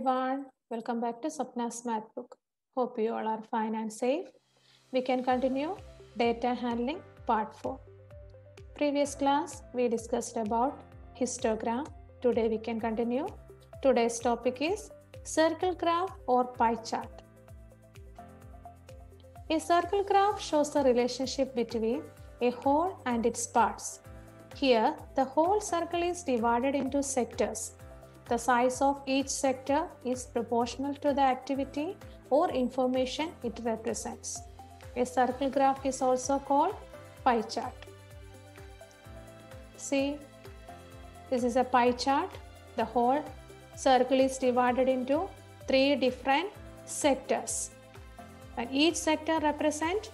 everyone, welcome back to Sapna's Math Book. Hope you all are fine and safe. We can continue data handling part 4. Previous class we discussed about histogram. Today we can continue. Today's topic is circle graph or pie chart. A circle graph shows the relationship between a whole and its parts. Here, the whole circle is divided into sectors. The size of each sector is proportional to the activity or information it represents. A circle graph is also called pie chart. See, this is a pie chart. The whole circle is divided into 3 different sectors. And each sector represents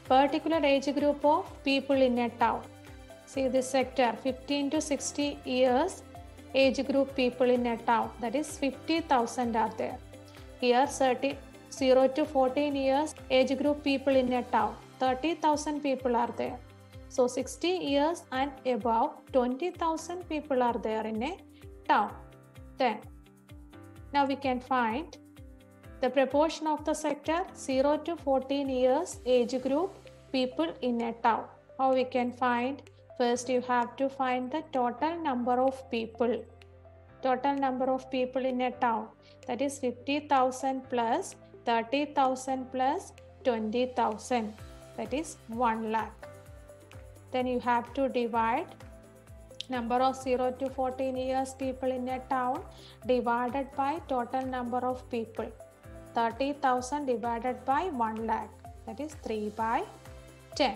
particular age group of people in a town. See this sector, 15 to 60 years age group people in a town, that is 50,000 are there. Here 0 to 14 years age group people in a town, 30,000 people are there. So 60 years and above 20,000 people are there in a town. Then now we can find the proportion of the sector 0 to 14 years age group people in a town. How we can find? First, you have to find the total number of people. Total number of people in a town, that is 50,000 plus 30,000 plus 20,000, that is 1 lakh. Then you have to divide number of 0 to 14 years people in a town divided by total number of people. 30,000 divided by 1 lakh, that is 3 by 10.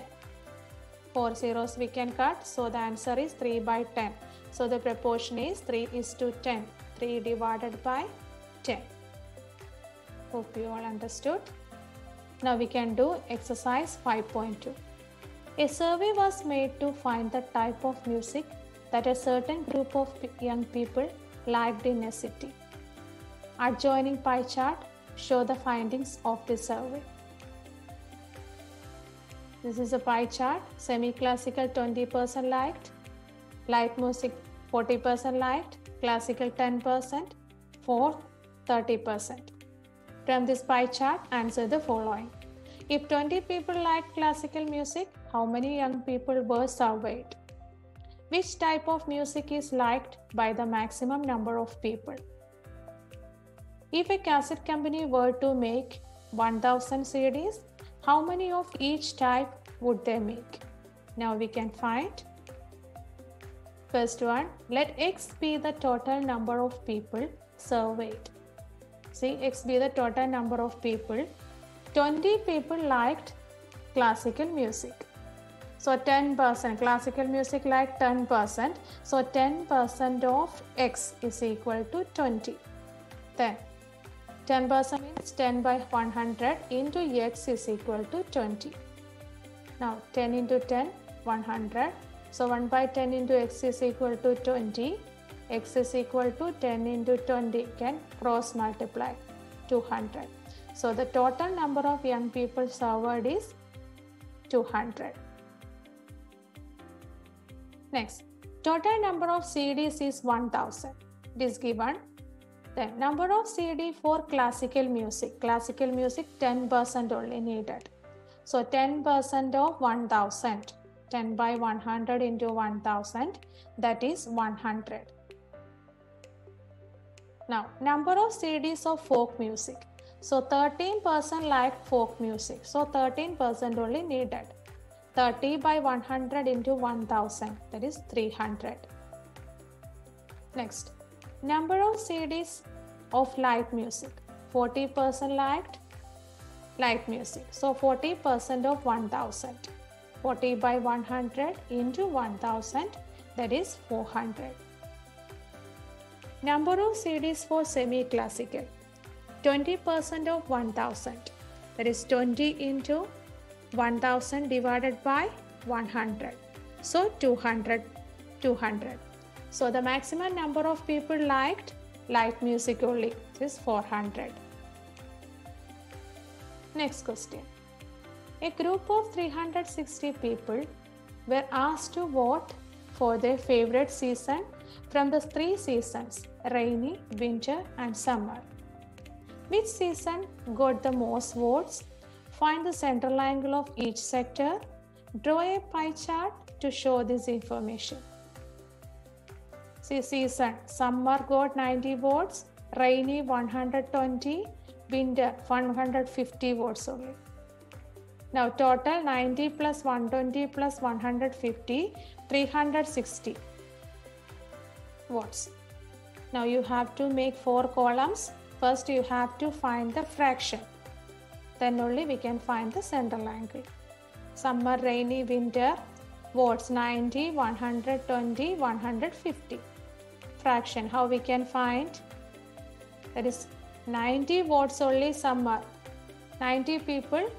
4 zeros we can cut, so the answer is 3 by 10. So the proportion is 3:10. 3 divided by 10. Hope you all understood. Now we can do exercise 5.2. A survey was made to find the type of music that a certain group of young people liked in a city. Adjoining pie chart show the findings of the survey. This is a pie chart. Semi-classical 20% liked, light music 40% liked, classical 10%, folk 30%. From this pie chart, answer the following. If 20 people liked classical music, how many young people were surveyed? Which type of music is liked by the maximum number of people? If a cassette company were to make 1000 CDs, how many of each type would they make? Now we can find. First one, let X be the total number of people surveyed. See, X be the total number of people. 20 people liked classical music. So 10%, classical music liked 10%. So 10% of X is equal to 20. Then 10% means 10 by 100 into X is equal to 20. Now 10 into 10, 100. So 1 by 10 into X is equal to 20. X is equal to 10 into 20, can cross multiply, 200. So the total number of young people surveyed is 200. Next, total number of CDs is 1000. It is given. Then number of CD for classical music. Classical music 10% only needed. So 10% of 1000. 10 by 100 into 1000, that is 100. Now number of CDs of folk music. So 13% liked folk music. So 13% only needed. 30 by 100 into 1000, that is 300. Next, number of CDs of light music. 40% liked light music. So 40% of 1000. 40 by 100 into 1000, that is 400. Number of CDs for semi-classical. 20% of 1000. That is 20 into 1000 divided by 100. So 200. So the maximum number of people liked light music only, is 400. Next question. A group of 360 people were asked to vote for their favorite season from the three seasons, rainy, winter and summer. Which season got the most votes? Find the central angle of each sector. Draw a pie chart to show this information. See, season, summer got 90 votes, rainy 120, winter 150 votes only. Now total 90 plus 120 plus 150, 360 votes. Now you have to make 4 columns. First you have to find the fraction. Then only we can find the central angle. Summer, rainy, winter, votes 90, 120, 150. Fraction, how we can find? That is 90 votes only summer. 90 people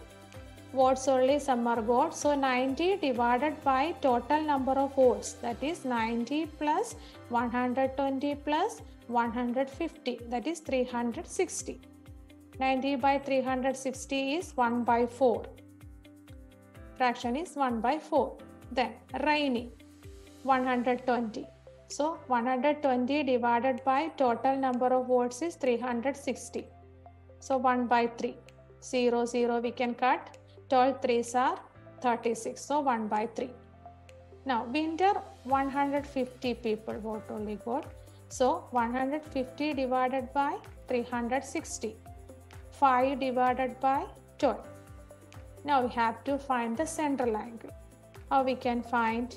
votes only summer got. So 90 divided by total number of votes. That is 90 plus 120 plus 150. That is 360. 90 by 360 is 1 by 4. Fraction is 1 by 4. Then rainy 120. So 120 divided by total number of votes is 360. So 1 by 3. 0, 0 we can cut. 12 3s are 36. So 1 by 3. Now winter 150 people vote only got. So 150 divided by 360. 5 divided by 12. Now we have to find the central angle. How we can find?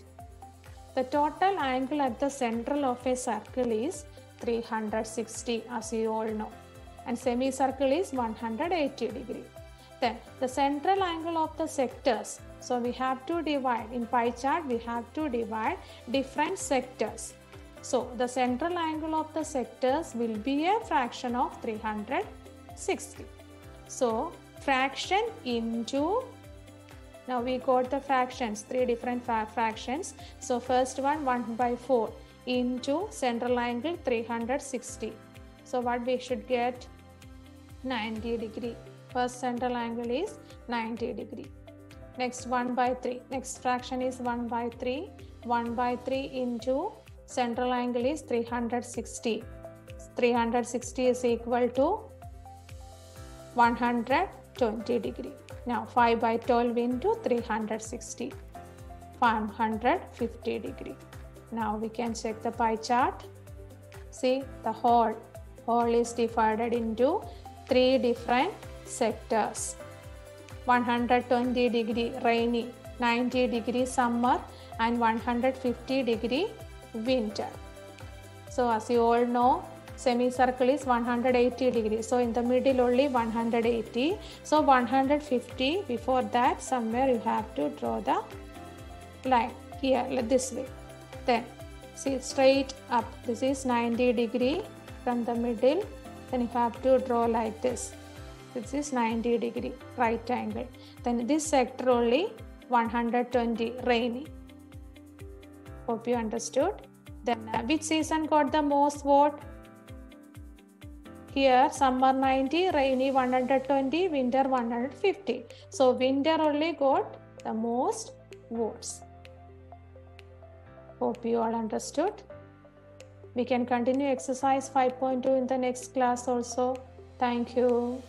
The total angle at the central of a circle is 360 as you all know. And semicircle is 180 degree. Then the central angle of the sectors. So we have to divide. In pie chart we have to divide different sectors. So the central angle of the sectors will be a fraction of 360. So fraction into, now we got the fractions, 3 different fractions. So first one 1 by 4 into central angle 360. So what we should get? 90 degree. First central angle is 90 degree. Next 1 by 3. Next fraction is 1 by 3. 1 by 3 into central angle is 360. 360 is equal to 120 degree. Now 5 by 12 into 360. 150 degree. Now we can check the pie chart. See the whole is divided into 3 different sectors. 120 degree rainy, 90 degree summer and 150 degree winter. So as you all know, semicircle is 180 degrees. So in the middle only 180. So 150, before that somewhere you have to draw the line here this way. Then see straight up. This is 90 degree from the middle. Then you have to draw like this. This is 90 degree right angle. Then this sector only 120 rainy. Hope you understood. Then which season got the most vote? Here summer 90, rainy 120, winter 150. So winter only got the most votes. Hope you all understood. We can continue exercise 5.2 in the next class also. Thank you.